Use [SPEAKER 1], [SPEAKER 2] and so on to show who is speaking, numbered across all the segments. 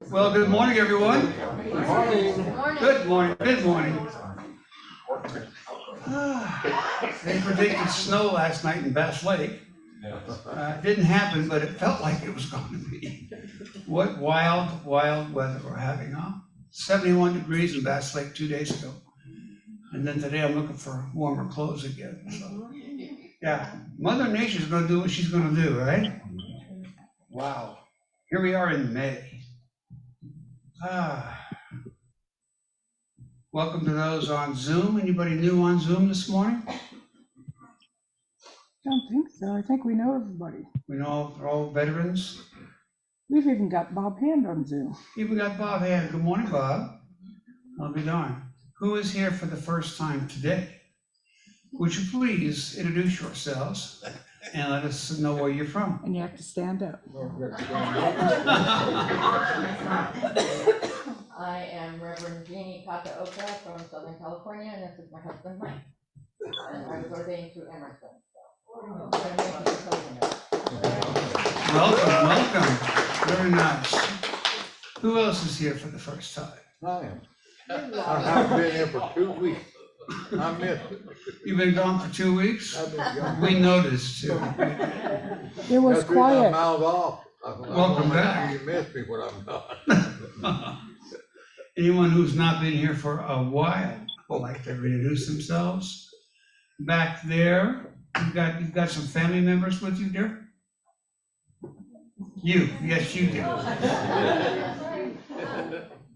[SPEAKER 1] Well, good morning, everyone.
[SPEAKER 2] Good morning.
[SPEAKER 1] Good morning. Good morning. They predicted snow last night in Bass Lake. It didn't happen, but it felt like it was going to be. What wild, wild weather we're having, huh? 71 degrees in Bass Lake 2 days ago. And then today I'm looking for warmer clothes again. So, yeah, Mother Nature's going to do what she's going to do, right? Wow. Here we are in May. Welcome to those on Zoom. Anybody new on Zoom this morning?
[SPEAKER 3] Don't think so. I think we know everybody.
[SPEAKER 1] We know they're all veterans.
[SPEAKER 3] We've even got Bob Hand on Zoom.
[SPEAKER 1] Even got Bob here. Good morning, Bob. I'll be darned. Who is here for the first time today? Would you please introduce yourselves and let us know where you're from?
[SPEAKER 3] And you have to stand up.
[SPEAKER 2] I am Reverend Jeannie Kataoka from Southern California, and this is my husband Mike. And I was ordained through Emerson.
[SPEAKER 1] Welcome. Very nice. Who else is here for the first time?
[SPEAKER 4] I am. I haven't been here for 2 weeks. I missed it.
[SPEAKER 1] You've been gone for 2 weeks?
[SPEAKER 4] I've been gone.
[SPEAKER 1] We noticed too.
[SPEAKER 3] It was
[SPEAKER 4] That's
[SPEAKER 3] quiet.
[SPEAKER 4] my mouth off.
[SPEAKER 1] Welcome back.
[SPEAKER 4] You miss me when I'm gone.
[SPEAKER 1] Anyone who's not been here for a while would like to introduce themselves. Back there, you've got some family members with you, dear? You, yes, you do.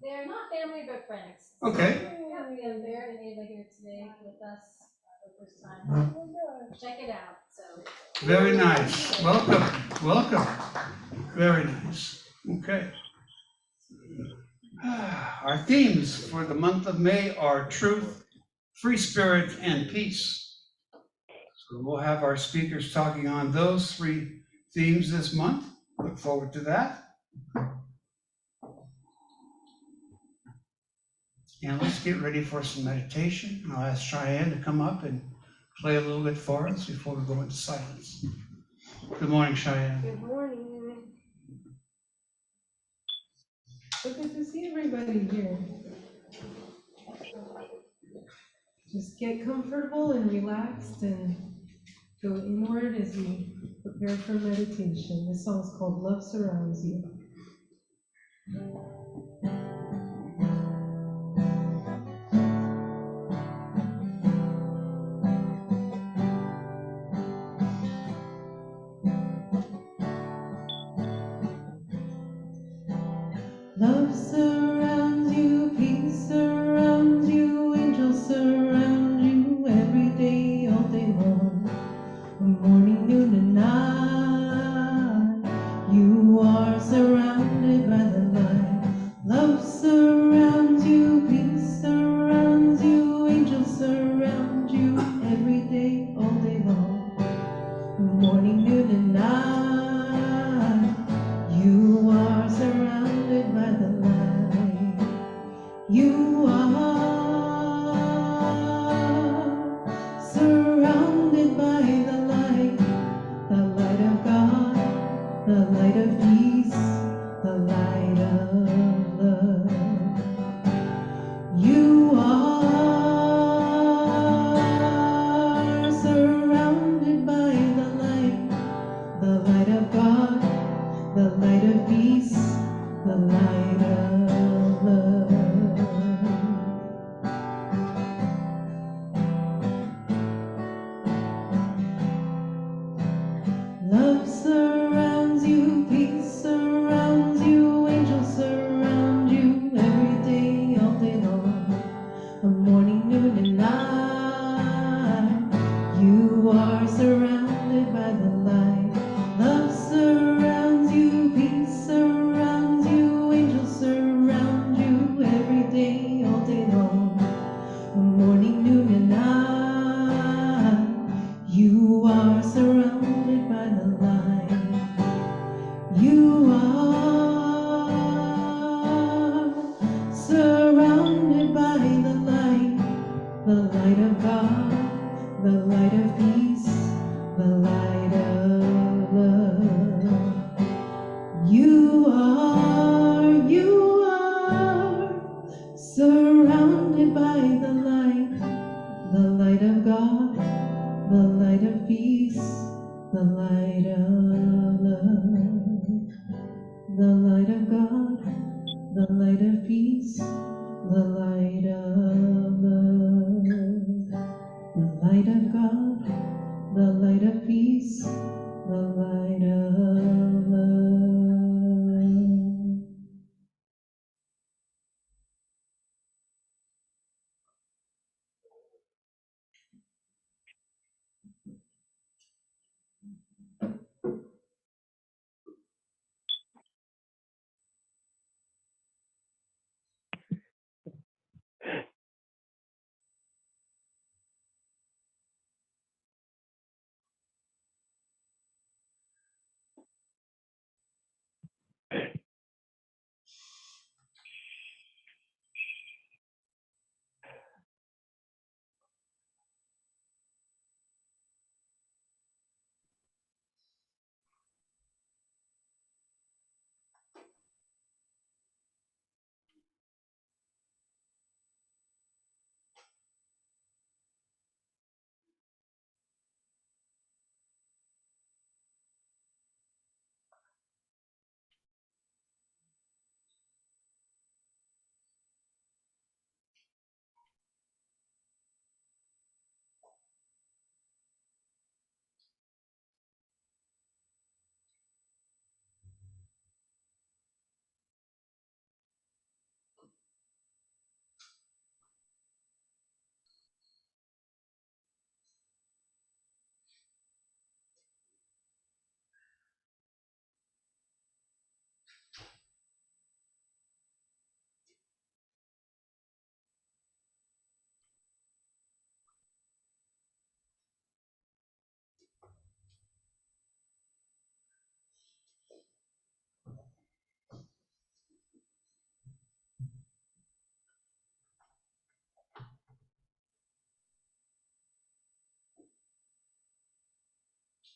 [SPEAKER 5] They're not family, but friends.
[SPEAKER 1] Okay.
[SPEAKER 5] Yeah, we have Bear and Ava here today with us for the first time. Check it out, so.
[SPEAKER 1] Very nice. Welcome, welcome. Very nice. Okay. Our themes for the month of May are truth, free spirit, and peace. So we'll have our speakers talking on those three themes this month. Look forward to that. And let's get ready for some meditation. I'll ask Cheyenne to come up and play a little bit for us before we go into silence. Good morning, Cheyenne.
[SPEAKER 6] Good morning. So good to see everybody here. Just get comfortable and relaxed and go inward as we prepare for meditation. This song is called Love Surrounds You. Love surrounds you, peace surrounds you, angels surround you every day, all day long. Morning, noon, and night, you are surrounded by the light. Love surrounds you, peace surrounds you, angels surround you every day, all day long. Morning, noon, and night, you are surrounded by the light. You are surrounded by the light of God, the light of peace, the light of love. You are surrounded by the light of God, the light of peace, the light of love. Love surrounds you, peace surrounds you, angels surround you every day, all day long. A morning, noon, and night, you are surrounded by the light. Love surrounds you, peace surrounds you, angels surround the light of love, the light of God, the light of peace, the light of love.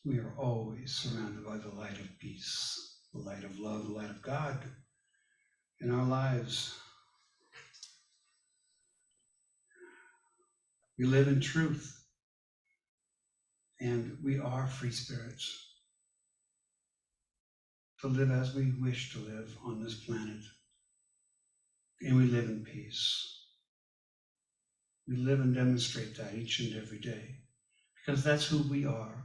[SPEAKER 1] We are always surrounded by the light of peace, the light of love, the light of God in our lives. We live in truth, and we are free spirits to live as we wish to live on this planet. And we live in peace. We live and demonstrate that each and every day, because that's who we are.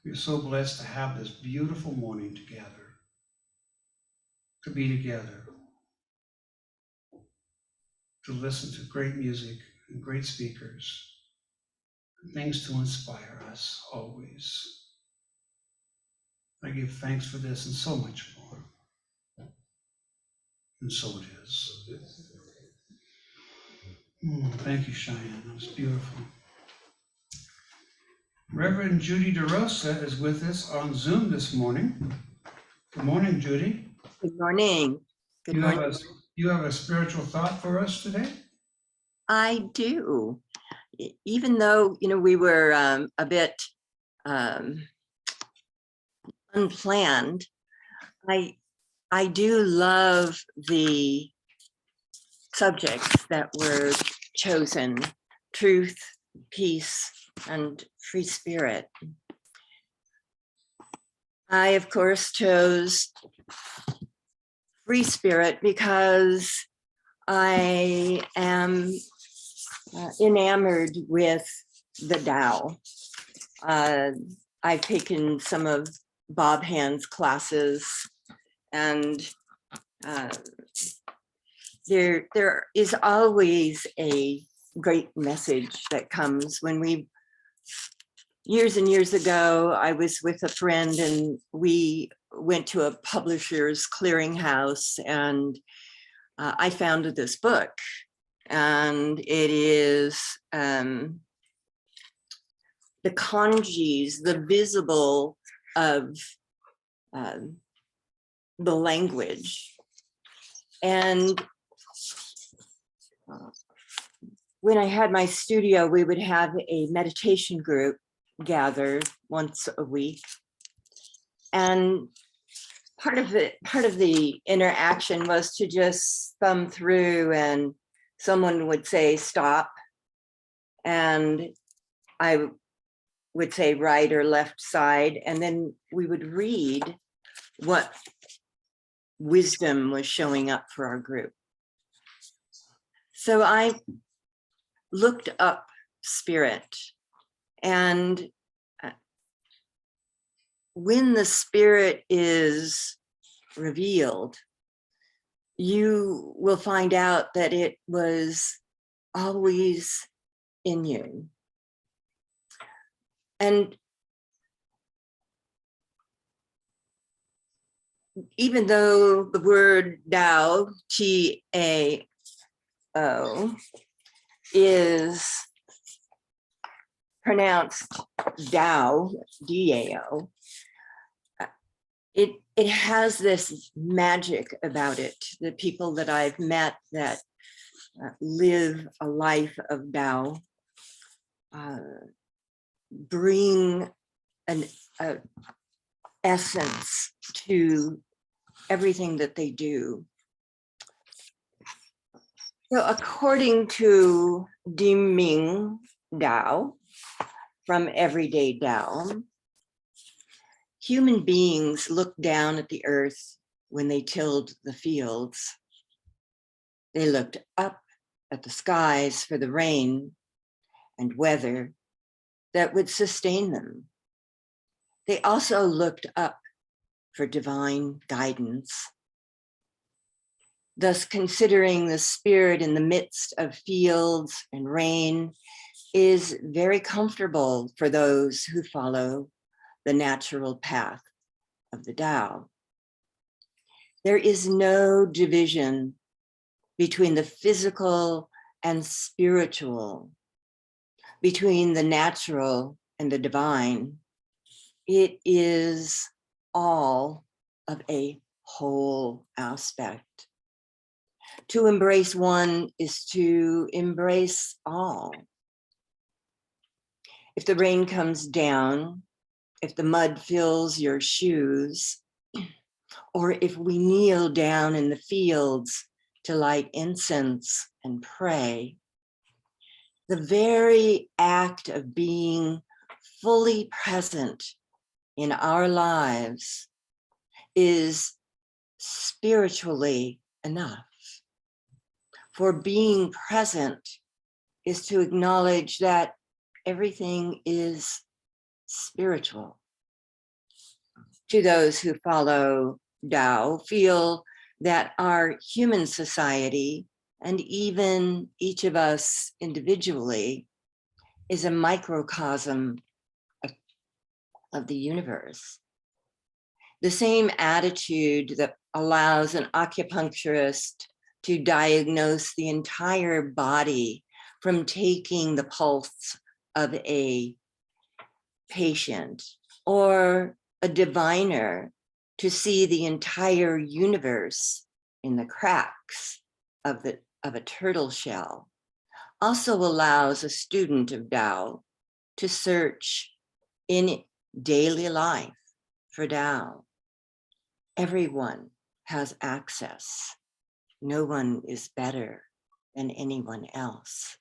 [SPEAKER 1] We're so blessed to have this beautiful morning together, to be together, to listen to great music and great speakers, and things to inspire us always. I give thanks for this and so much more. And so it is. Thank you, Cheyenne. That was beautiful. Reverend Judy DeRosa is with us on Zoom this morning. Good morning, Judy.
[SPEAKER 7] Good morning. Good morning.
[SPEAKER 1] You have a spiritual thought for us today?
[SPEAKER 7] I do. Even though, we were a bit unplanned, I do love the subjects that were chosen: truth, peace, and free spirit. I, of course, chose free spirit because I am enamored with the Tao. I've taken some of Bob Hand's classes, and there is always a great message that comes. When years and years ago, I was with a friend and we went to a publisher's clearinghouse, and I found this book, and it is the kanjis, the visible of the language. And when I had my studio, we would have a meditation group gather once a week. And part of the interaction was to just thumb through, and someone would say stop, and I would say right or left side, and then we would read what wisdom was showing up for our group. So I looked up spirit, and when the spirit is revealed, you will find out that it was always in you. And even though the word Tao, T-A-O, is pronounced Tao, D-A-O, it has this magic about it. The people that I've met that live a life of Tao bring an essence to everything that they do. So according to Diming Tao, from Everyday Tao, human beings looked down at the earth when they tilled the fields. They looked up at the skies for the rain and weather that would sustain them. They also looked up for divine guidance. Thus, considering the spirit in the midst of fields and rain is very comfortable for those who follow the natural path of the Tao. There is no division between the physical and spiritual, between the natural and the divine. It is all of a whole aspect. To embrace one is to embrace all. If the rain comes down, if the mud fills your shoes, or if we kneel down in the fields to light incense and pray, the very act of being fully present in our lives is spiritually enough. For being present is to acknowledge that everything is spiritual. To those who follow Tao, feel that our human society, and even each of us individually, is a microcosm of the universe. The same attitude that allows an acupuncturist to diagnose the entire body from taking the pulse of a patient, or a diviner to see the entire universe in the cracks of a turtle shell, also allows a student of Tao to search in daily life for Tao. Everyone has access. No one is better than anyone else.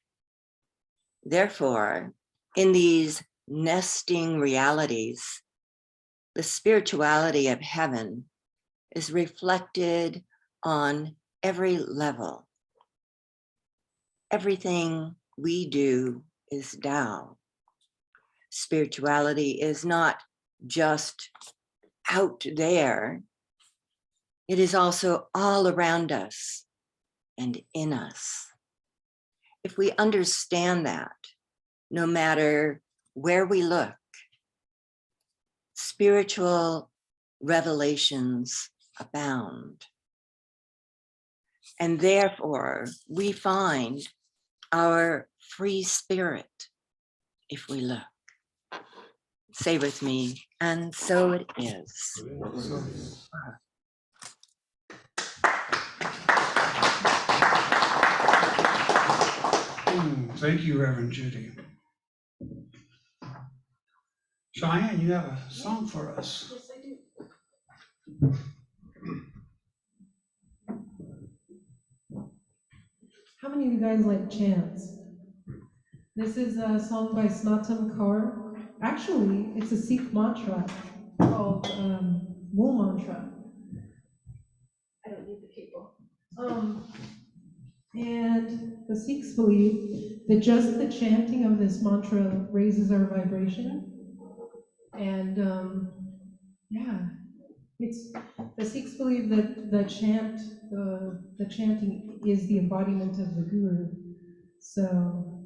[SPEAKER 7] Therefore, in these nesting realities, the spirituality of heaven is reflected on every level. Everything we do is Tao. Spirituality is not just out there, it is also all around us and in us. If we understand that, no matter where we look, spiritual revelations abound. And therefore, we find our free spirit if we look. Say with me, and so it is.
[SPEAKER 1] Thank you, Reverend Judy. Cheyenne, you have a song for us.
[SPEAKER 5] Yes, I do.
[SPEAKER 6] How many of you guys like chants? This is a song by Snatam Kaur. Actually, it's a Sikh mantra called Bull mantra. the Sikhs believe that just the chanting of this mantra raises our vibration. And yeah, it's, the Sikhs believe that the chanting is the embodiment of the Guru. So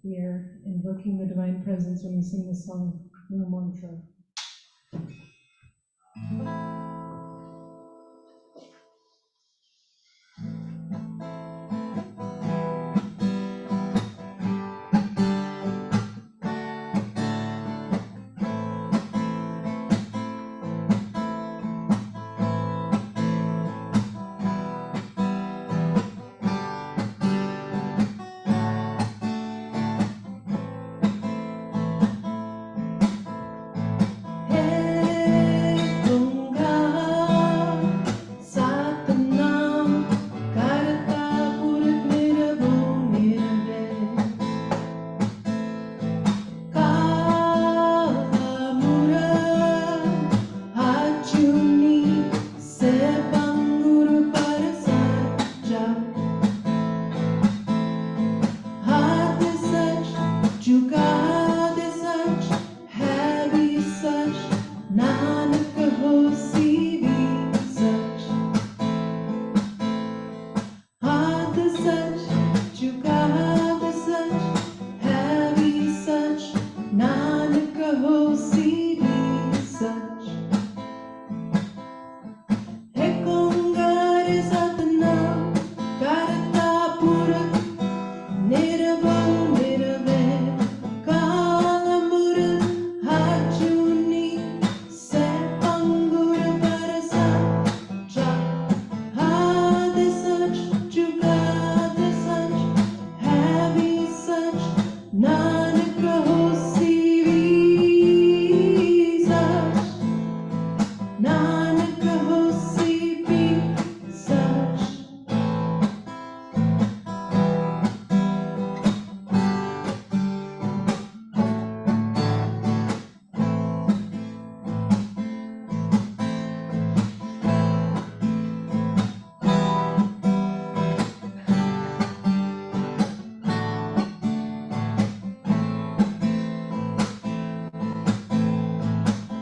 [SPEAKER 6] we're invoking the divine presence when we sing the song, Guru Mantra.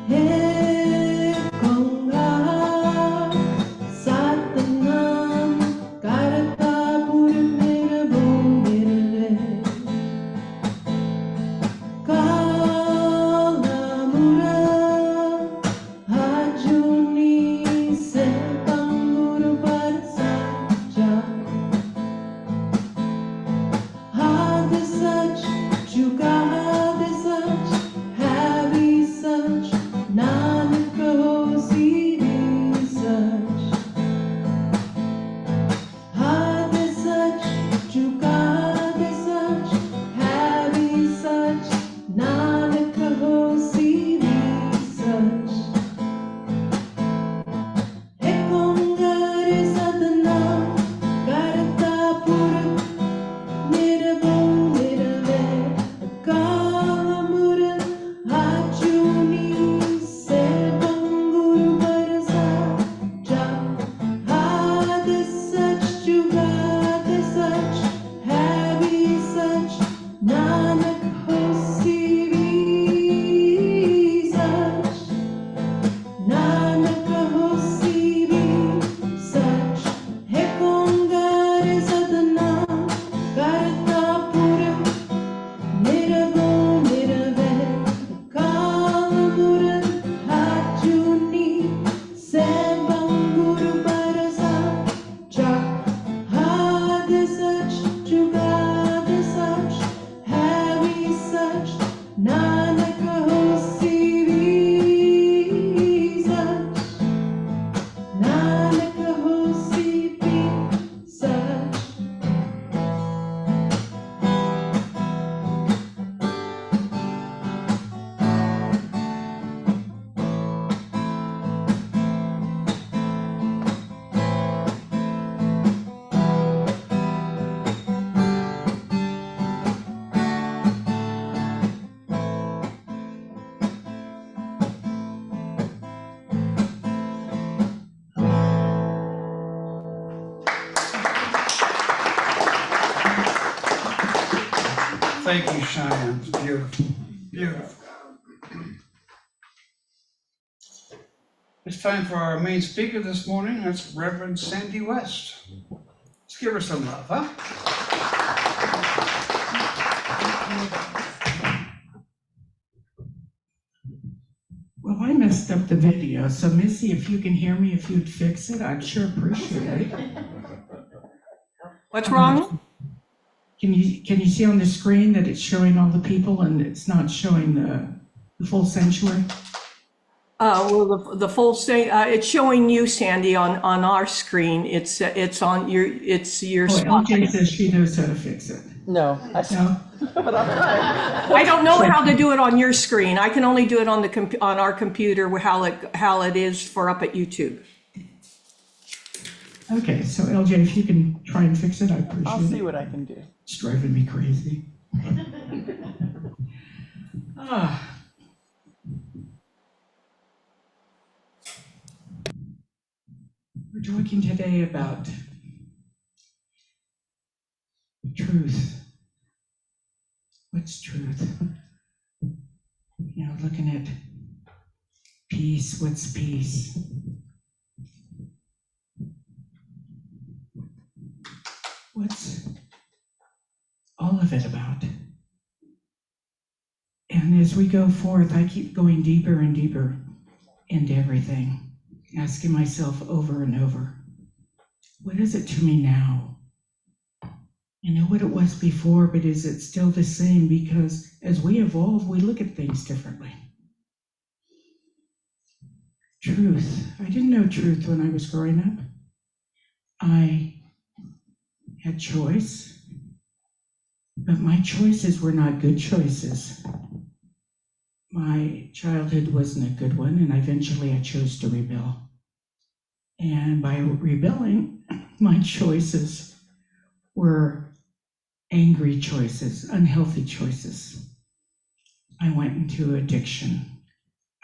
[SPEAKER 6] Hey, Conga,
[SPEAKER 1] Thank you, Cheyenne. It's beautiful, beautiful. It's time for our main speaker this morning. That's Reverend Sandy West. Let's give her some love, huh?
[SPEAKER 8] Well, I messed up the video, so Missy, if you can hear me, if you'd fix it, I'd sure appreciate it.
[SPEAKER 9] What's wrong?
[SPEAKER 8] Can you see on the screen that it's showing all the people and it's not showing the full sanctuary?
[SPEAKER 9] Well, the full state, it's showing you, Sandy, on our screen. It's on your, it's your
[SPEAKER 8] Oh,
[SPEAKER 9] spot.
[SPEAKER 8] LJ says she knows how to fix it.
[SPEAKER 10] No,
[SPEAKER 8] No?
[SPEAKER 9] I don't know how to do it on your screen. I can only do it on the on our computer, how it is for up at YouTube.
[SPEAKER 8] Okay, so LJ, if you can try and fix it, I appreciate it.
[SPEAKER 10] I'll see what I can do.
[SPEAKER 8] It's driving me crazy. Ah. We're talking today about truth. What's truth? You know, looking at peace, what's peace? What's all of it about? And as we go forth, I keep going deeper and deeper into everything, asking myself over and over, what is it to me now? I know what it was before, but is it still the same? Because as we evolve, we look at things differently. Truth. I didn't know truth when I was growing up. I had choice, but my choices were not good choices. My childhood wasn't a good one, and eventually I chose to rebel. And by rebelling, my choices were angry choices, unhealthy choices. I went into addiction.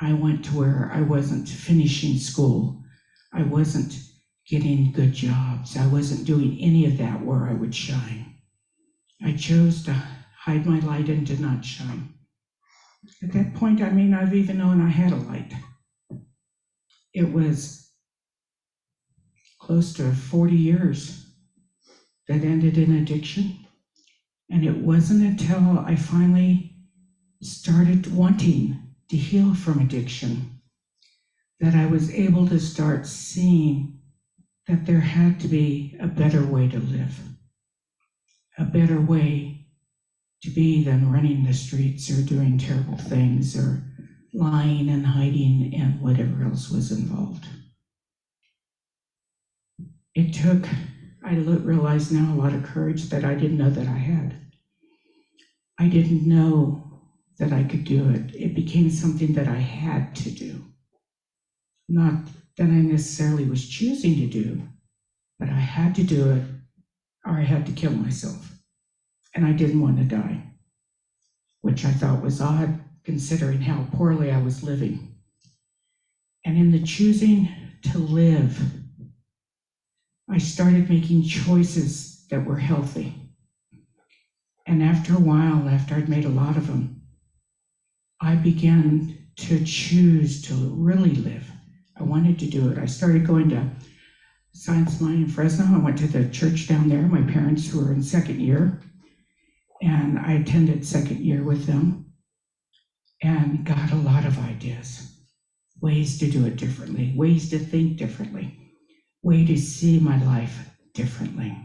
[SPEAKER 8] I went to where I wasn't finishing school. I wasn't getting good jobs. I wasn't doing any of that where I would shine. I chose to hide my light and did not shine. At that point, I may not have even known I had a light. It was close to 40 years that ended in addiction. And it wasn't until I finally started wanting to heal from addiction that I was able to start seeing that there had to be a better way to live, a better way to be than running the streets or doing terrible things or lying and hiding and whatever else was involved. It took, I realize now, a lot of courage that I didn't know that I had. I didn't know that I could do it. It became something that I had to do. Not that I necessarily was choosing to do, but I had to do it or I had to kill myself. And I didn't want to die, which I thought was odd considering how poorly I was living. And in the choosing to live, I started making choices that were healthy. And after a while, after I'd made a lot of them, I began to choose to really live. I wanted to do it. I started going to Science Mine in Fresno. I went to the church down there. My parents were in second year, and I attended second year with them and got a lot of ideas, ways to do it differently, ways to think differently, way to see my life differently.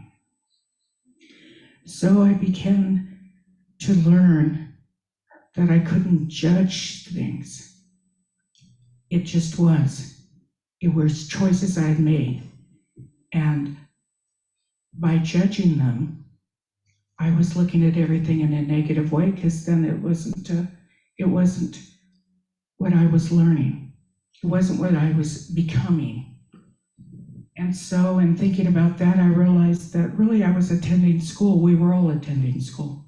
[SPEAKER 8] So I began to learn that I couldn't judge things. It just was. It was choices I had made. And by judging them, I was looking at everything in a negative way, because then it wasn't what I was learning. It wasn't what I was becoming. And so in thinking about that, I realized that really I was attending school. We were all attending school.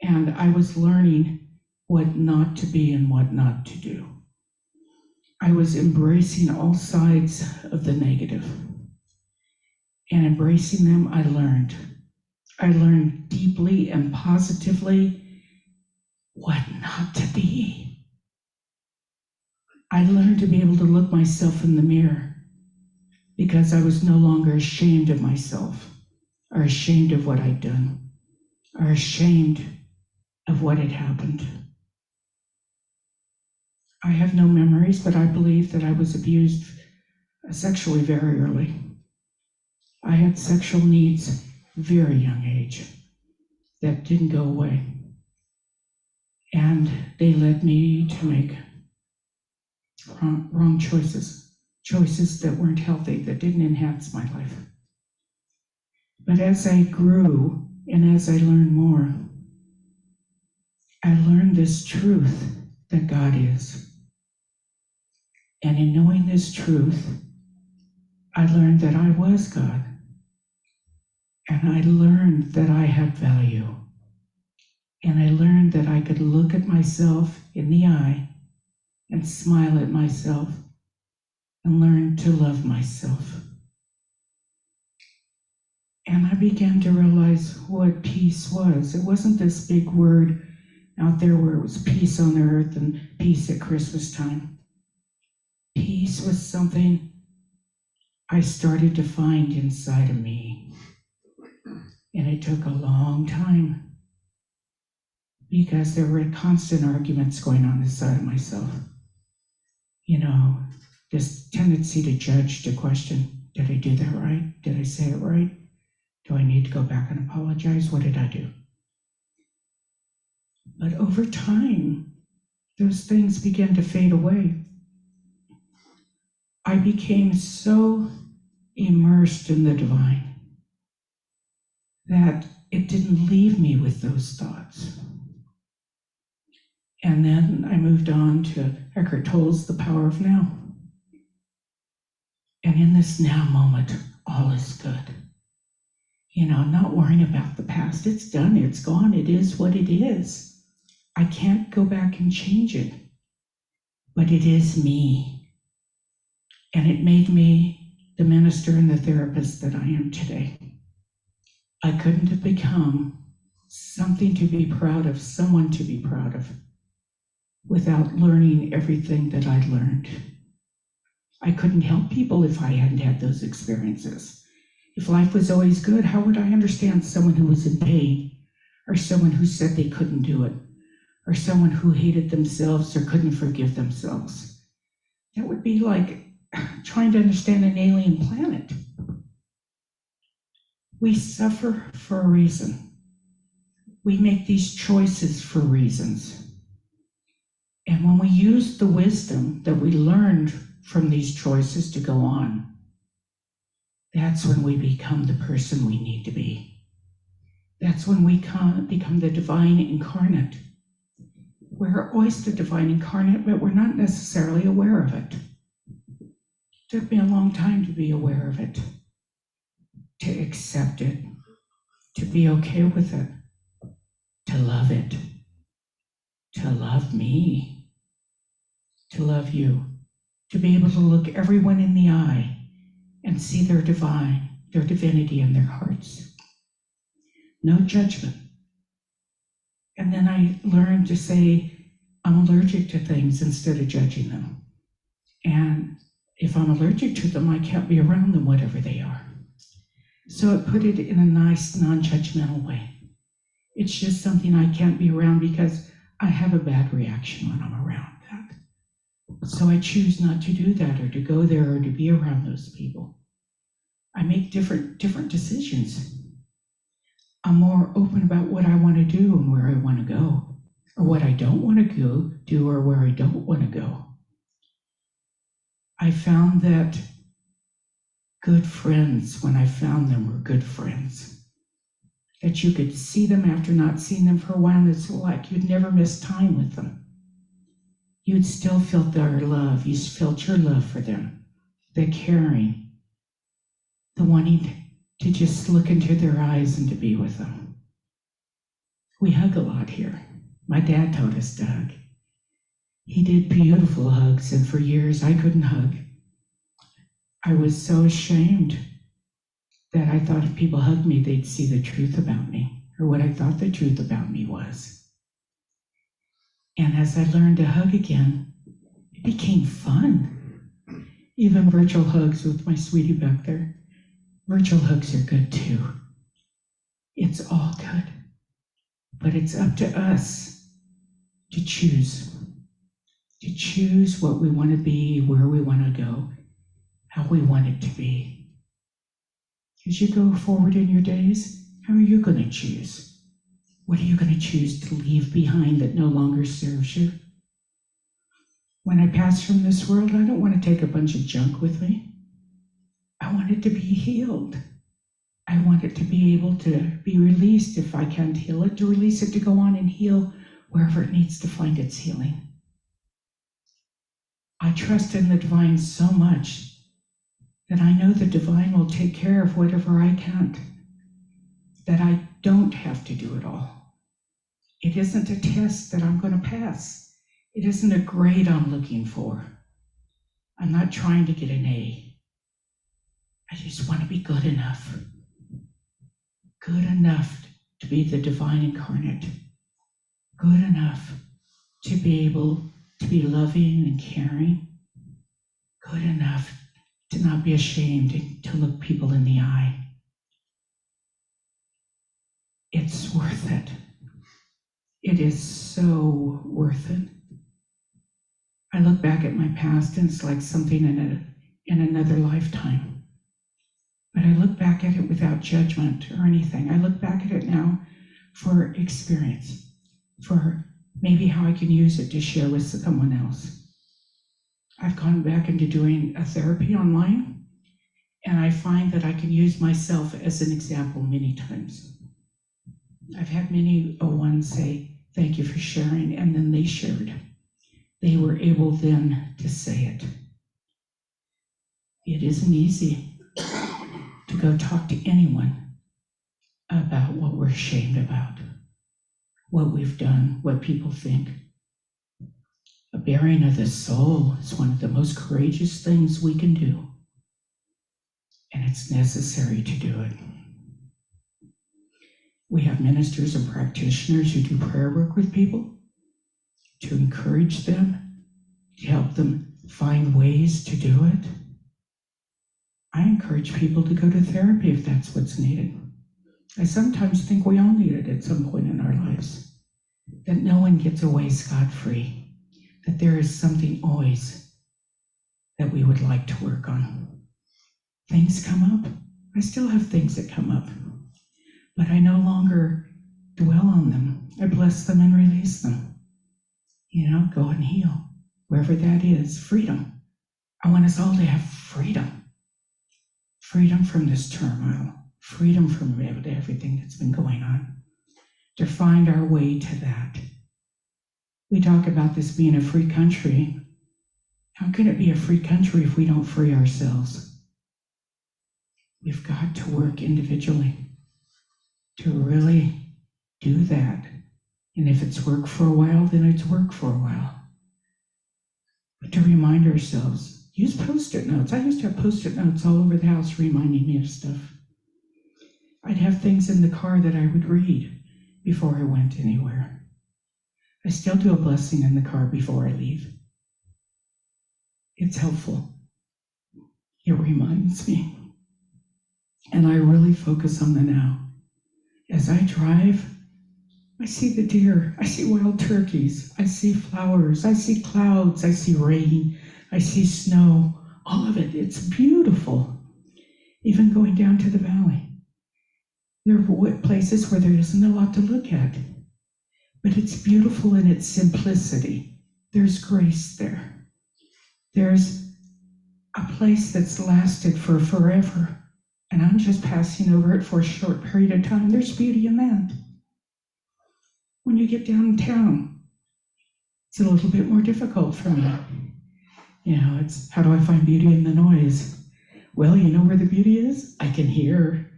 [SPEAKER 8] And I was learning what not to be and what not to do. I was embracing all sides of the negative. And embracing them, I learned. I learned deeply and positively what not to be. I learned to be able to look myself in the mirror because I was no longer ashamed of myself or ashamed of what I'd done or ashamed of what had happened. I have no memories, but I believe that I was abused sexually very early. I had sexual needs very young age that didn't go away. And they led me to make wrong choices that weren't healthy, that didn't enhance my life. But as I grew and as I learned more, I learned this truth that God is. And in knowing this truth, I learned that I was God. And I learned that I had value. And I learned that I could look at myself in the eye and smile at myself and learn to love myself. And I began to realize what peace was. It wasn't this big word out there where it was peace on earth and peace at Christmas time. Peace was something I started to find inside of me. And it took a long time because there were constant arguments going on inside of myself. You know, this tendency to judge, to question, did I do that right? Did I say it right? Do I need to go back and apologize? What did I do? But over time, those things began to fade away. I became so immersed in the divine that it didn't leave me with those thoughts. And then I moved on to Eckhart Tolle's The Power of Now. And in this now moment, all is good. You know, not worrying about the past. It's done, it's gone, it is what it is. I can't go back and change it, but it is me. And it made me the minister and the therapist that I am today. I couldn't have become something to be proud of, someone to be proud of, without learning everything that I'd learned. I couldn't help people if I hadn't had those experiences. If life was always good, how would I understand someone who was in pain, or someone who said they couldn't do it, or someone who hated themselves or couldn't forgive themselves? That would be like trying to understand an alien planet. We suffer for a reason. We make these choices for reasons. And when we use the wisdom that we learned from these choices to go on, that's when we become the person we need to be. That's when we become the divine incarnate. We're always the divine incarnate, but we're not necessarily aware of it. It took me a long time to be aware of it, to accept it, to be okay with it, to love it, to love me, to love you, to be able to look everyone in the eye and see their divinity in their hearts. No judgment. And then I learned to say, I'm allergic to things instead of judging them. And if I'm allergic to them, I can't be around them, whatever they are. So it put it in a nice, non-judgmental way. It's just something I can't be around because I have a bad reaction when I'm around that. So I choose not to do that or to go there or to be around those people. I make different decisions. I'm more open about what I want to do and where I want to go, or what I don't want to do or where I don't want to go. I found that good friends, when I found them, were good friends. That you could see them after not seeing them for a while, and it's like you'd never miss time with them. You'd still felt their love. You felt your love for them, the caring, the wanting to just look into their eyes and to be with them. We hug a lot here. My dad taught us to hug. He did beautiful hugs, and for years I couldn't hug. I was so ashamed that I thought if people hugged me, they'd see the truth about me, or what I thought the truth about me was. And as I learned to hug again, it became fun. Even virtual hugs with my sweetie back there. Virtual hugs are good too. It's all good. But it's up to us to choose what we want to be, where we want to go, how we want it to be. As you go forward in your days, how are you going to choose? What are you going to choose to leave behind that no longer serves you? When I pass from this world, I don't want to take a bunch of junk with me. I want it to be healed. I want it to be able to be released if I can't heal it, to release it to go on and heal wherever it needs to find its healing. I trust in the divine so much that I know the divine will take care of whatever I can't, that I don't have to do it all. It isn't a test that I'm going to pass. It isn't a grade I'm looking for. I'm not trying to get an A. I just want to be good enough. Good enough to be the divine incarnate. Good enough to be able to be loving and caring. Good enough to not be ashamed to look people in the eye. It's worth it. It is so worth it. I look back at my past and it's like something in another lifetime. But I look back at it without judgment or anything. I look back at it now for experience, for maybe how I can use it to share with someone else. I've gone back into doing a therapy online, and I find that I can use myself as an example many times. I've had many ones say, thank you for sharing, and then they shared. They were able then to say it. It isn't easy to go talk to anyone about what we're ashamed about, what we've done, what people think. A bearing of the soul is one of the most courageous things we can do, and it's necessary to do it. We have ministers and practitioners who do prayer work with people to encourage them, to help them find ways to do it. I encourage people to go to therapy if that's what's needed. I sometimes think we all need it at some point in our lives, that no one gets away scot-free, that there is something always that we would like to work on. Things come up. I still have things that come up, but I no longer dwell on them. I bless them and release them. Go and heal, wherever that is. Freedom. I want us all to have freedom. Freedom from this turmoil. Freedom from everything that's been going on. To find our way to that. We talk about this being a free country. How can it be a free country if we don't free ourselves? We've got to work individually to really do that. And if it's work for a while, then it's work for a while. But to remind ourselves, use Post-it notes. I used to have Post-it notes all over the house reminding me of stuff. I'd have things in the car that I would read before I went anywhere. I still do a blessing in the car before I leave. It's helpful. It reminds me. And I really focus on the now. As I drive, I see the deer, I see wild turkeys, I see flowers, I see clouds, I see rain, I see snow, all of it. It's beautiful. Even going down to the valley. There are places where there isn't a lot to look at. But it's beautiful in its simplicity. There's grace there. There's a place that's lasted for forever, and I'm just passing over it for a short period of time. There's beauty in that. When you get downtown, it's a little bit more difficult for me. It's how do I find beauty in the noise? Well, you know where the beauty is? I can hear.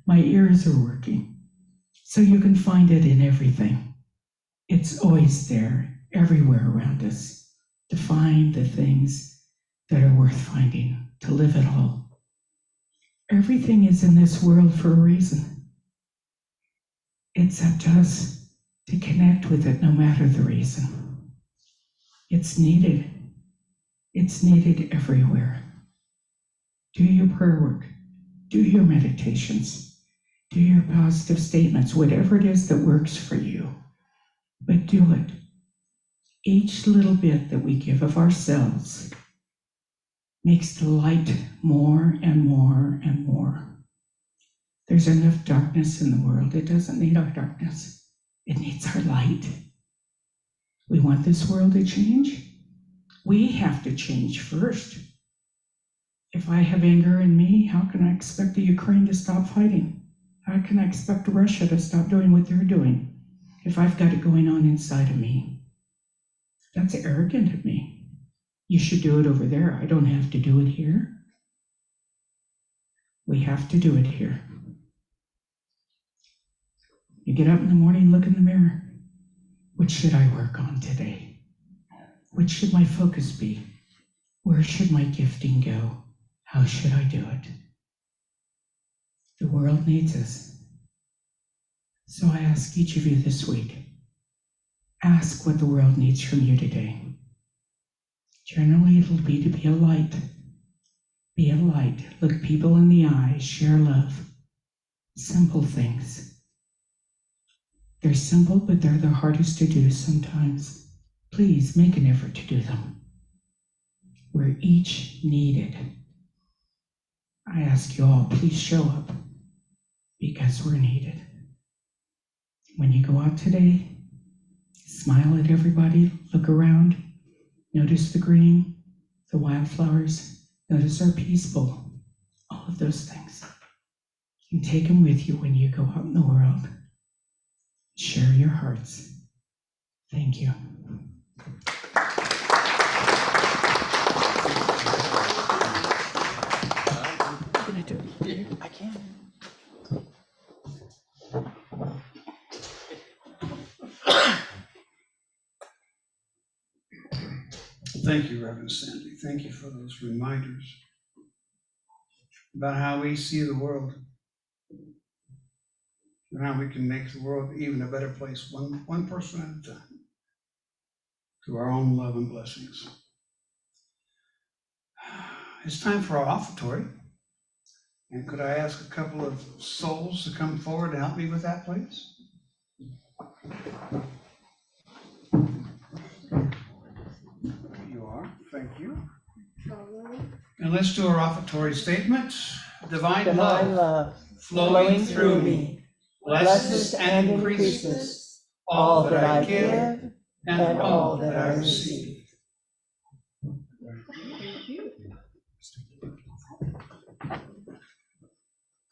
[SPEAKER 8] My ears are working. So you can find it in everything. It's always there, everywhere around us, to find the things that are worth finding, to live it all. Everything is in this world for a reason. It's up to us to connect with it no matter the reason. It's needed. It's needed everywhere. Do your prayer work. Do your meditations. Do your positive statements, whatever it is that works for you. But do it. Each little bit that we give of ourselves makes the light more and more and more. There's enough darkness in the world. It doesn't need our darkness. It needs our light. We want this world to change. We have to change first. If I have anger in me, how can I expect the Ukraine to stop fighting? How can I expect Russia to stop doing what they're doing if I've got it going on inside of me? That's arrogant of me. You should do it over there. I don't have to do it here. We have to do it here. You get up in the morning, look in the mirror. What should I work on today? What should my focus be? Where should my gifting go? How should I do it? The world needs us. So I ask each of you this week, ask what the world needs from you today. Generally, it'll be to be a light. Be a light. Look people in the eye. Share love. Simple things. They're simple, but they're the hardest to do sometimes. Please make an effort to do them. We're each needed. I ask you all, please show up because we're needed. When you go out today, smile at everybody, look around, notice the green, the wildflowers, notice our peace bowl, all of those things. And take them with you when you go out in the world. Share your hearts. Thank you.
[SPEAKER 3] I can.
[SPEAKER 1] Thank you, Reverend Sandy. Thank you for those reminders about how we see the world and how we can make the world even a better place, one person at a time, through our own love and blessings. It's time for our offertory. And could I ask a couple of souls to come forward and help me with that, please? You are, thank you. And let's do our offertory statement. Divine love flowing through me, blesses and increases all that I give and all that I receive.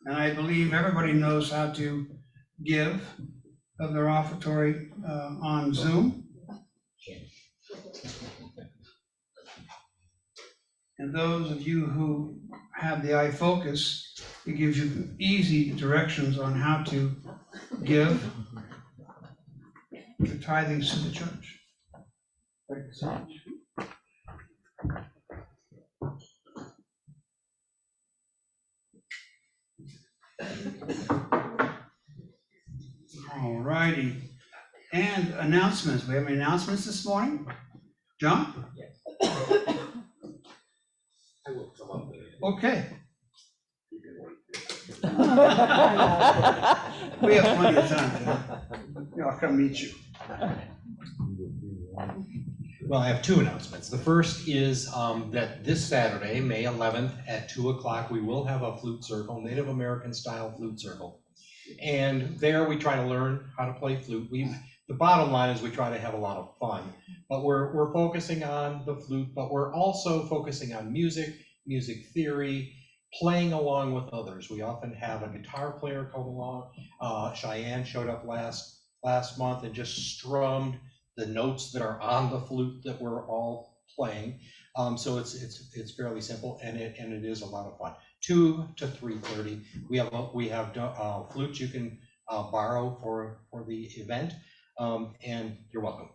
[SPEAKER 1] And I believe everybody knows how to give of their offertory on Zoom. And those of you who have the iFocus, it gives you easy directions on how to give the tithings to the church. Thank you so much. All righty. And announcements. We have any announcements this morning? John?
[SPEAKER 10] I will come up with it.
[SPEAKER 1] Okay. We have plenty of time, John. I'll come meet you.
[SPEAKER 10] Well, I have two announcements. The first is that this Saturday, May 11th at 2 o'clock, we will have a flute circle, Native American style flute circle. And there we try to learn how to play flute. The bottom line is we try to have a lot of fun, but we're focusing on the flute, but we're also focusing on music theory, playing along with others. We often have a guitar player come along. Cheyenne showed up last month and just strummed the notes that are on the flute that we're all playing. So it's fairly simple, and it is a lot of fun. 2 to 3:30. We have flutes you can borrow for the event, and you're welcome.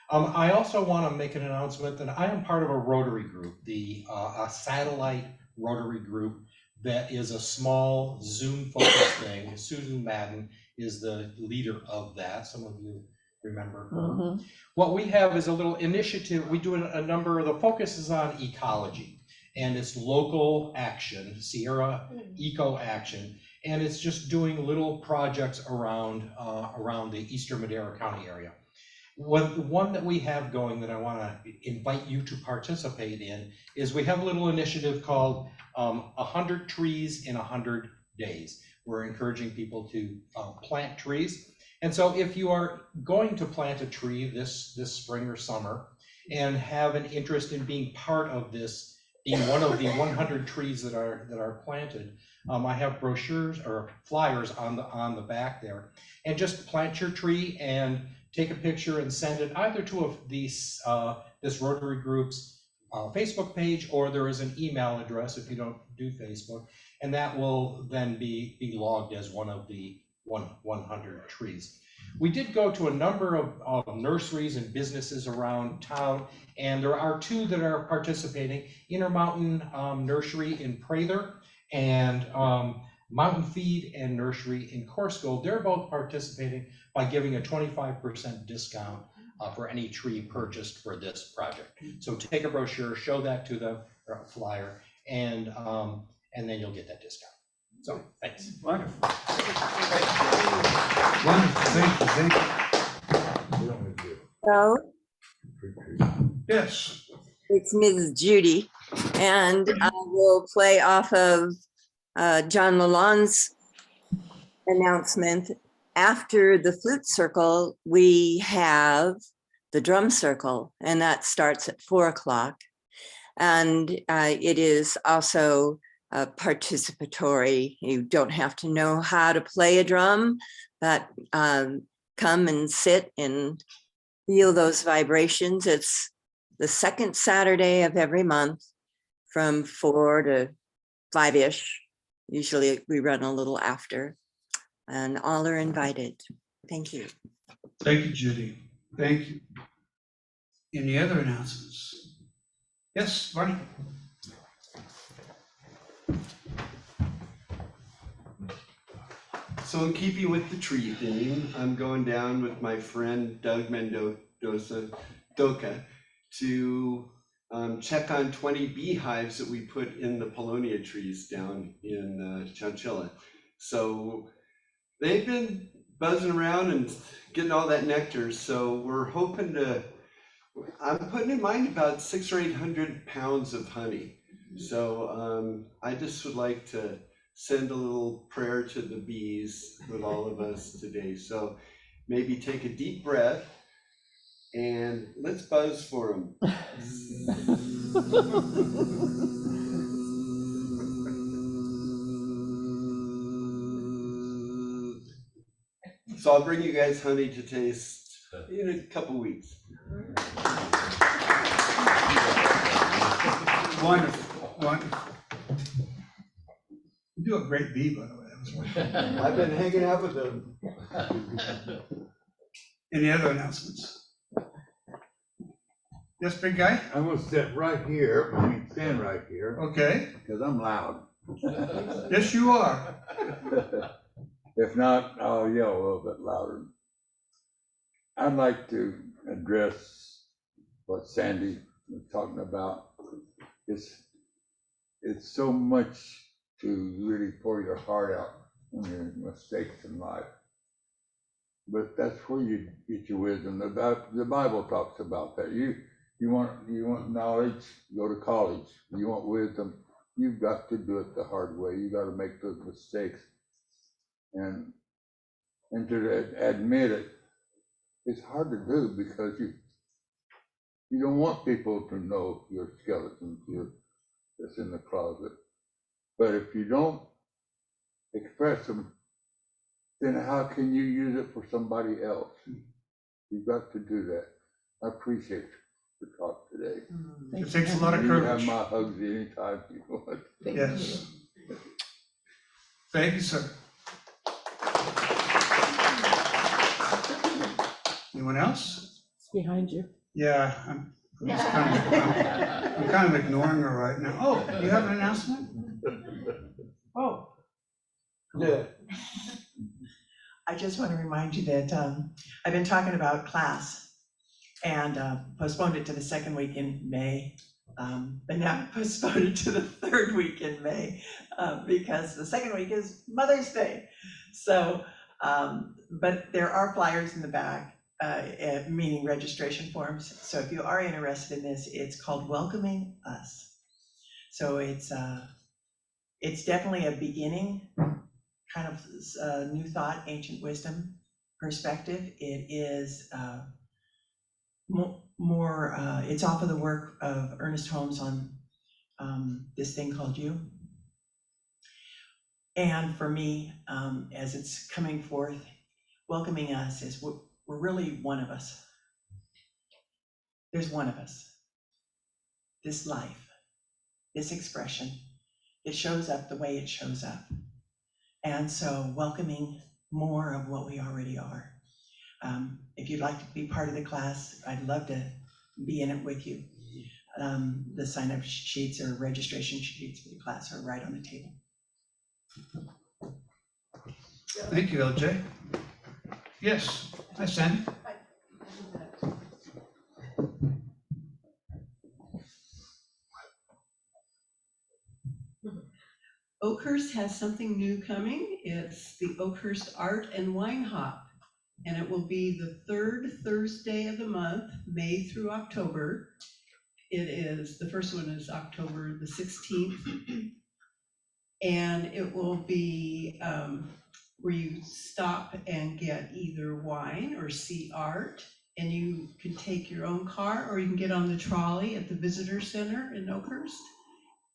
[SPEAKER 10] I also want to make an announcement that I am part of a Rotary group, a satellite Rotary group that is a small Zoom focused thing. Susan Madden is the leader of that. Some of you remember her. What we have is a little initiative. We do a number, the focus is on ecology, and it's local action, Sierra Eco Action, and it's just doing little projects around the Eastern Madera County area. One that we have going that I want to invite you to participate in is we have a little initiative called 100 Trees in 100 Days. We're encouraging people to plant trees. And so if you are going to plant a tree this spring or summer and have an interest in being part of this, being one of the 100 trees that are planted, I have brochures or flyers on the back there. And just plant your tree and take a picture and send it either to this Rotary Group's Facebook page, or there is an email address if you don't do Facebook, and that will then be logged as one of the 100 trees. We did go to a number of nurseries and businesses around town, and there are two that are participating: Intermountain Nursery in Prather and Mountain Feed and Nursery in Corsko. They're both participating by giving a 25% discount for any tree purchased for this project. So take a brochure, show that to them, or a flyer, and then you'll get that discount. So thanks.
[SPEAKER 1] Wonderful. Wonderful, thank you.
[SPEAKER 7] So
[SPEAKER 1] Yes.
[SPEAKER 7] it's Ms. Judy, and I will play off of John Lalonde's announcement. After the flute circle, we have the drum circle, and that starts at 4 o'clock. And it is also participatory. You don't have to know how to play a drum, but come and sit and feel those vibrations. It's the second Saturday of every month from 4 to 5-ish. Usually we run a little after, and all are invited. Thank you.
[SPEAKER 1] Thank you, Judy. Thank you. Any other announcements? Yes, Barney?
[SPEAKER 11] So in keeping with the tree theme, I'm going down with my friend Doug Mendoza Doka to check on 20 beehives that we put in the Polonia trees down in Chowchilla. So they've been buzzing around and getting all that nectar. So we're hoping to, I'm putting in mind about 600 or 800 pounds of honey. So I just would like to send a little prayer to the bees with all of us today. So maybe take a deep breath and let's buzz for them. So I'll bring you guys honey to taste in a couple weeks.
[SPEAKER 1] Wonderful, wonderful. You do a great bee, by the way. That was wonderful.
[SPEAKER 11] I've been hanging out with them.
[SPEAKER 1] Any other announcements? Yes, big guy?
[SPEAKER 4] I'm gonna sit right here, I mean, stand right here,
[SPEAKER 1] Okay.
[SPEAKER 4] because I'm loud.
[SPEAKER 1] Yes, you are.
[SPEAKER 4] If not, I'll yell a little bit louder. I'd like to address what Sandy was talking about. It's so much to really pour your heart out on your mistakes in life. But that's where you get your wisdom. The Bible talks about that. You want knowledge, go to college. You want wisdom, you've got to do it the hard way. You got to make those mistakes. And to admit it, it's hard to do because you don't want people to know your skeletons that's in the closet. But if you don't express them, then how can you use it for somebody else? You've got to do that. I appreciate the talk today.
[SPEAKER 1] It takes a lot of
[SPEAKER 4] You have
[SPEAKER 1] courage.
[SPEAKER 4] my hugs anytime you want.
[SPEAKER 1] Yes. Thank you, sir. Anyone else?
[SPEAKER 3] It's behind you.
[SPEAKER 1] Yeah, I'm kind of ignoring her right now. Oh, you have an announcement?
[SPEAKER 12] I just want to remind you that I've been talking about class and postponed it to the second week in May. But now postponed it to the third week in May because the second week is Mother's Day. So, but there are flyers in the back, meaning registration forms. So if you are interested in this, it's called Welcoming Us. So it's definitely a beginning, kind of new thought, ancient wisdom perspective. It is more, it's off of the work of Ernest Holmes on this thing called you. And for me, as it's coming forth, welcoming us is we're really one of us. There's one of us. This life, this expression, it shows up the way it shows up. And so welcoming more of what we already are. If you'd like to be part of the class, I'd love to be in it with you. The sign-up sheets or registration sheets for the class are right on the table.
[SPEAKER 1] Thank you, LJ. Yes, hi, Sandy.
[SPEAKER 6] Oakhurst has something new coming. It's the Oakhurst Art and Wine Hop. And it will be the third Thursday of the month, May through October. The first one is October the 16th. And it will be where you stop and get either wine or see art. And you can take your own car or you can get on the trolley at the Visitor Center in Oakhurst.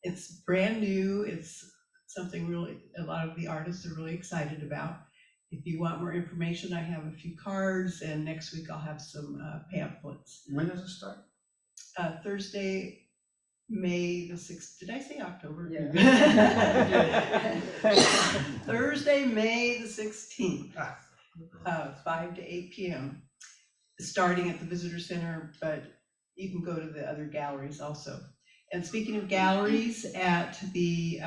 [SPEAKER 6] It's brand new. It's something really, a lot of the artists are really excited about. If you want more information, I have a few cards, and next week I'll have some pamphlets.
[SPEAKER 1] When does it start?
[SPEAKER 6] Thursday, May the 6th. Did I say October?
[SPEAKER 12] Yeah.
[SPEAKER 6] Thursday, May the 16th, 5 to 8 p.m. Starting at the Visitor Center, but you can go to the other galleries also. And speaking of galleries, at the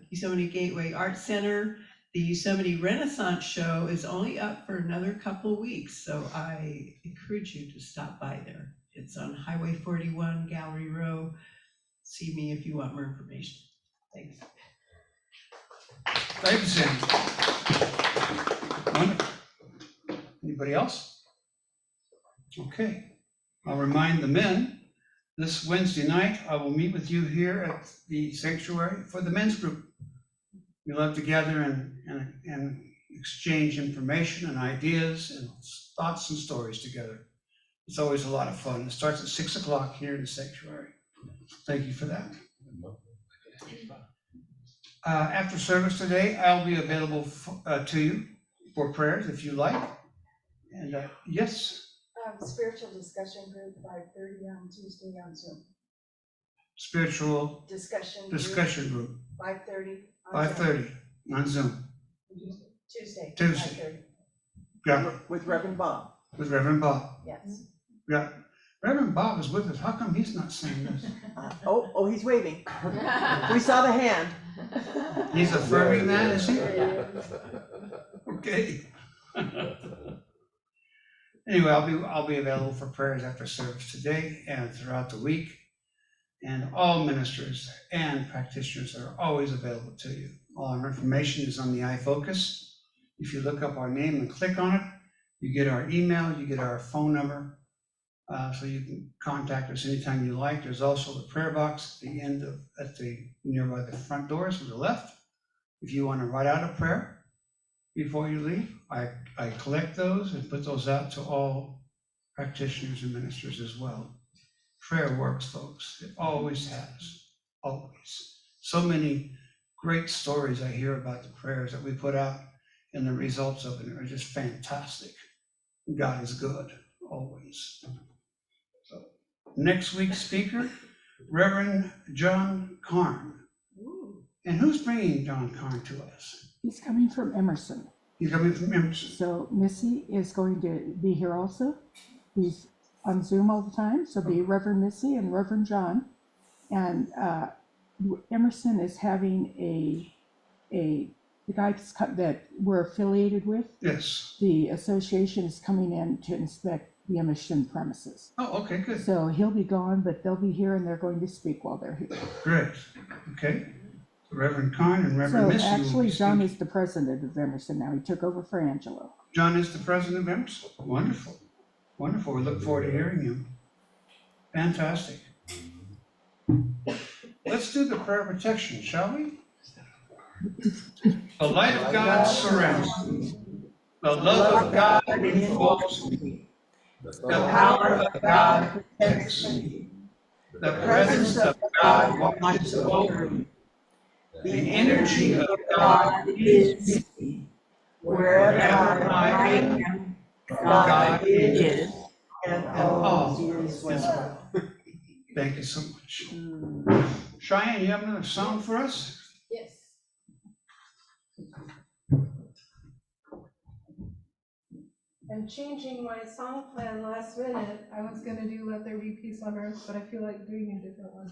[SPEAKER 6] Yosemite Gateway Art Center, the Yosemite Renaissance Show is only up for another couple of weeks, so I encourage you to stop by there. It's on Highway 41, Gallery Row. See me if you want more information. Thanks.
[SPEAKER 1] Thank you, Sandy. Wonderful. Anybody else? Okay, I'll remind the men, this Wednesday night, I will meet with you here at the sanctuary for the men's group. We love to gather and exchange information and ideas and thoughts and stories together. It's always a lot of fun. It starts at 6 o'clock here in the sanctuary. Thank you for that. After service today, I'll be available to you for prayers if you like. And yes.
[SPEAKER 3] Spiritual discussion group, 5:30 on Tuesday on Zoom.
[SPEAKER 1] Spiritual discussion group.
[SPEAKER 3] 5:30.
[SPEAKER 1] 5:30 on Zoom.
[SPEAKER 3] Tuesday.
[SPEAKER 1] Tuesday. Yeah.
[SPEAKER 12] With Reverend Bob.
[SPEAKER 1] With Reverend Bob.
[SPEAKER 3] Yes.
[SPEAKER 1] Yeah. Reverend Bob is with us. How come he's not saying this?
[SPEAKER 12] Oh, he's waving. We saw the hand.
[SPEAKER 1] He's affirming that, is he? Okay. Anyway, I'll be available for prayers after service today and throughout the week. And all ministers and practitioners are always available to you. All our information is on the iFocus. If you look up our name and click on it, you get our email, you get our phone number, so you can contact us anytime you like. There's also the prayer box at the end of, nearby the front doors to the left. If you want to write out a prayer before you leave, I collect those and put those out to all practitioners and ministers as well. Prayer works, folks. It always has, always. So many great stories I hear about the prayers that we put out, and the results of it are just fantastic. God is good, always. So, next week's speaker, Reverend John Carn. And who's bringing John Carn to us?
[SPEAKER 3] He's coming from Emerson.
[SPEAKER 1] He's coming from Emerson.
[SPEAKER 3] So Missy is going to be here also. He's on Zoom all the time, so be Reverend Missy and Reverend John. And Emerson is having a the guys that we're affiliated with,
[SPEAKER 1] Yes.
[SPEAKER 3] the association is coming in to inspect the Emerson premises.
[SPEAKER 1] Oh, okay, good.
[SPEAKER 3] So he'll be gone, but they'll be here and they're going to speak while they're here.
[SPEAKER 1] Great. Okay. Reverend Kahn and Reverend
[SPEAKER 3] So
[SPEAKER 1] Missy will
[SPEAKER 3] actually,
[SPEAKER 1] be
[SPEAKER 3] John
[SPEAKER 1] speaking.
[SPEAKER 3] is the president of Emerson now. He took over for Angelo.
[SPEAKER 1] John is the president of Emerson. Wonderful. Wonderful. We look forward to hearing him. Fantastic. Let's do the prayer of protection, shall we? The light of God surrounds me. The love of God enfolds me. The power of God protects me. The presence of God watches over me. The energy of God is me. Wherever I am, God is, and all is well. Thank you so much. Cheyenne, you have another song for us?
[SPEAKER 5] Yes. I'm changing my song plan last minute. I was gonna do Let There Be Peace on Earth, but I feel like doing a different one.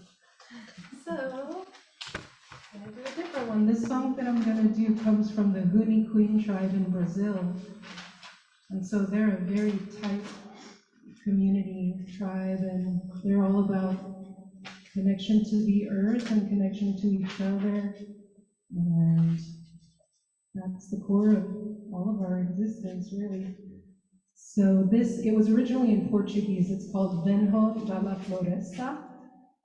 [SPEAKER 5] So, I'm gonna do a different one. This song that I'm gonna do comes from the Huni Queen tribe in Brazil. And so they're a very tight community tribe, and they're all about connection to the earth and connection to each other. And that's the core of all of our existence, really. So it was originally in Portuguese. It's called Venho da la Floresta,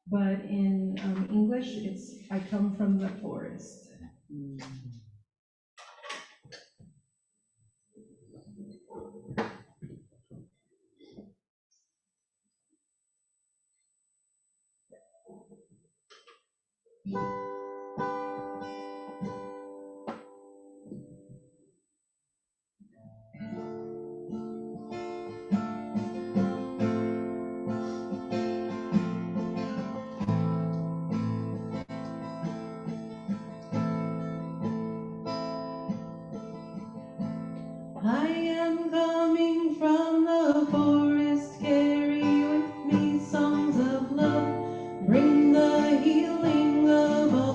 [SPEAKER 5] but in English, it's I Come from the Forest.
[SPEAKER 6] I am coming from the forest, carry with me songs of love, bring the healing of all.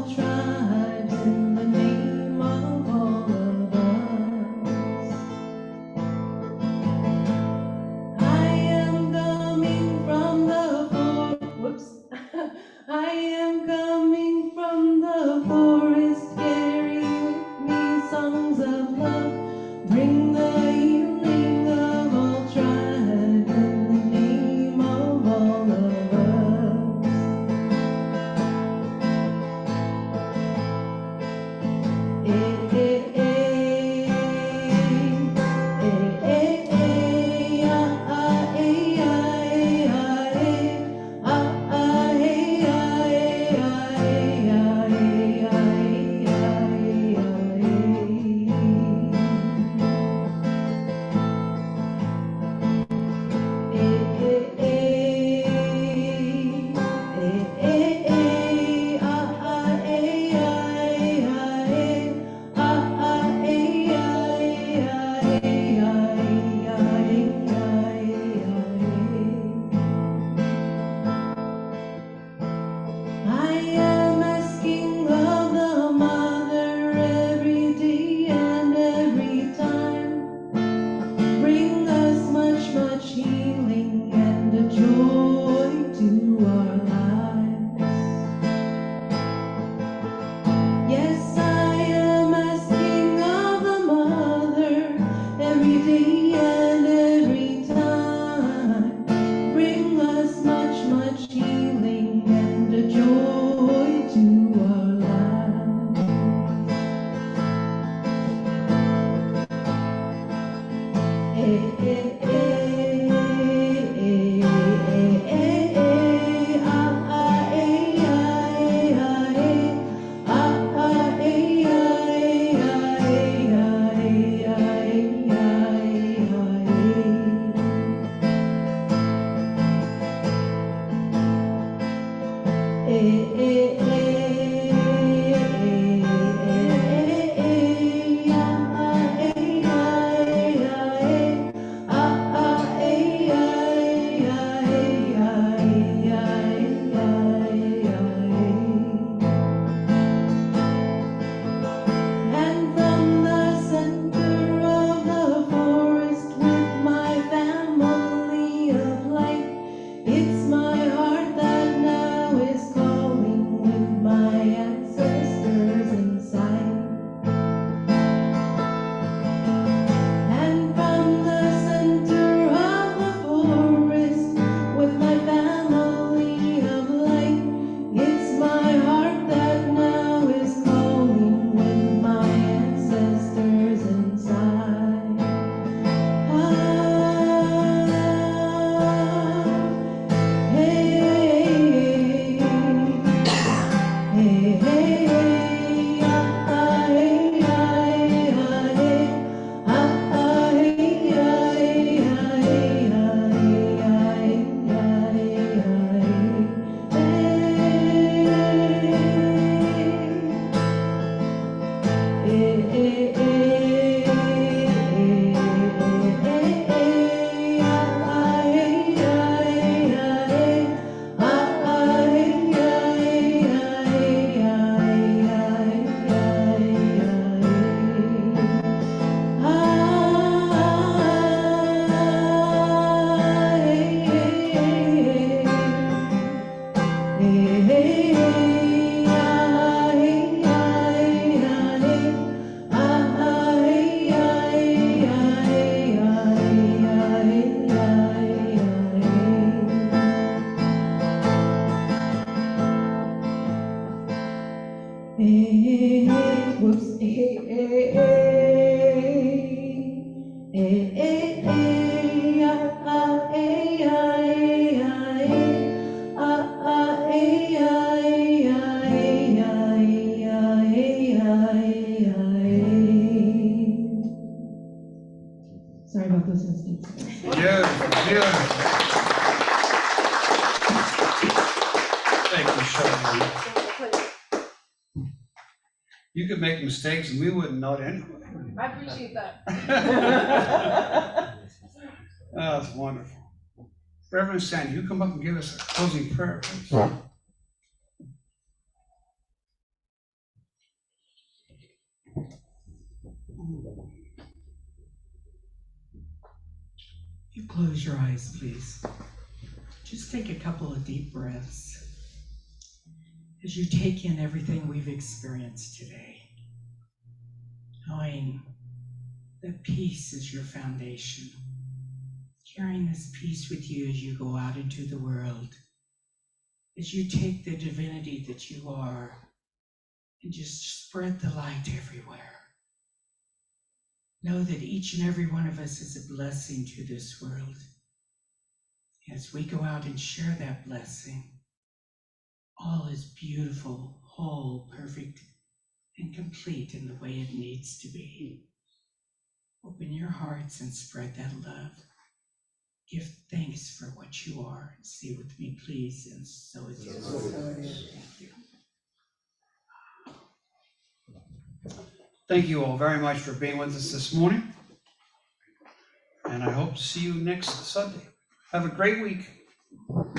[SPEAKER 6] whoops, sorry about those mistakes.
[SPEAKER 1] Beautiful, beautiful. Thank you, Shelley. You could make mistakes and we wouldn't know it anyway.
[SPEAKER 5] I appreciate that.
[SPEAKER 1] Oh, that's wonderful. Reverend Sandy, you come up and give us a closing prayer, please.
[SPEAKER 8] You close your eyes, please. Just take a couple of deep breaths as you take in everything we've experienced today, knowing that peace is your foundation, carrying this peace with you as you go out into the world, as you take the divinity that you are and just spread the light everywhere. Know that each and every one of us is a blessing to this world. As we go out and share that blessing, all is beautiful, whole, perfect, and complete in the way it needs to be. Open your hearts and spread that love. Give thanks for what you are. Say with me, please, and so it is. Thank you.
[SPEAKER 1] Thank you all very much for being with us this morning. And I hope to see you next Sunday. Have a great week.